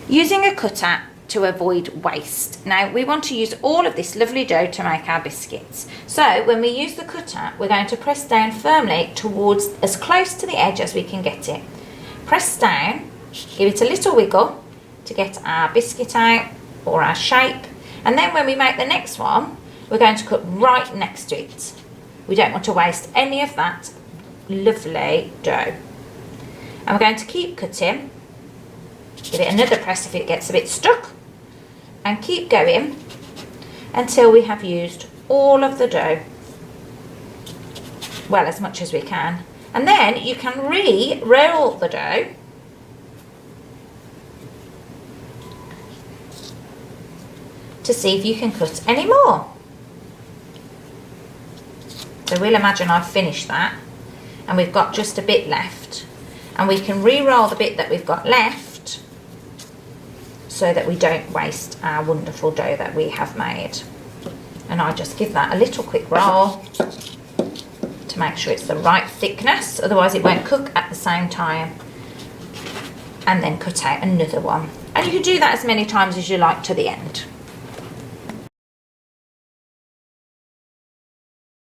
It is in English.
Using a cutter to avoid waste. Now we want to use all of this lovely dough to make our biscuits. So when we use the cutter, we're going to press down firmly towards as close to the edge as we can get it. Press down, give it a little wiggle to get our biscuit out or our shape. And then when we make the next one, we're going to cut right next to it. We don't want to waste any of that lovely dough. And we're going to keep cutting. Give it another press if it gets a bit stuck. And keep going until we have used all of the dough. Well, as much as we can. And then you can re-roll the dough. To see if you can cut any more. So we'll imagine I've finished that. And we've got just a bit left. And we can re-roll the bit that we've got left, so that we don't waste our wonderful dough that we have made. And I just give that a little quick roll to make sure it's the right thickness, otherwise it won't cook at the same time. And then cut out another one. And you can do that as many times as you like to the end.